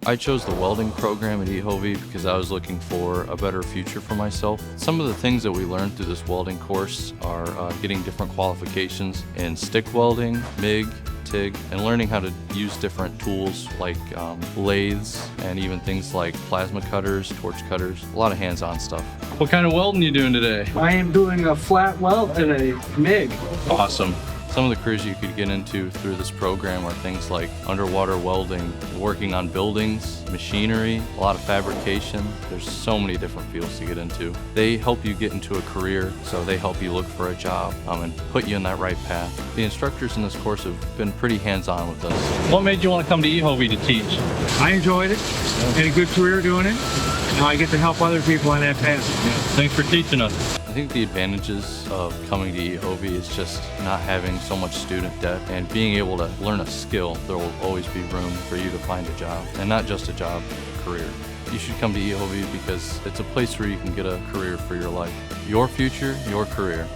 I chose the welding program at EHOVE because I was looking for a better future for myself. Some of the things that we learned through this welding course are getting different qualifications in stick welding, MIG, TIG, and learning how to use different tools like lathes and even things like plasma cutters, torch cutters, a lot of hands-on stuff. What kind of welding you doing today? I am doing a flat weld today, MIG. Awesome. Some of the careers you could get into through this program are things like underwater welding, working on buildings, machinery, a lot of fabrication. There's so many different fields to get into. They help you get into a career, so they help you look for a job and put you in that right path. The instructors in this course have been pretty hands-on with us. What made you want to come to EHOVE to teach? I enjoyed it. Had a good career doing it. Now I get to help other people on that path. Thanks for teaching us. I think the advantages of coming to EHOVE is just not having so much student debt and being able to learn a skill. There will always be room for you to find a job, and not just a job, a career. You should come to EHOVE because it's a place where you can get a career for your life. Your future, your career.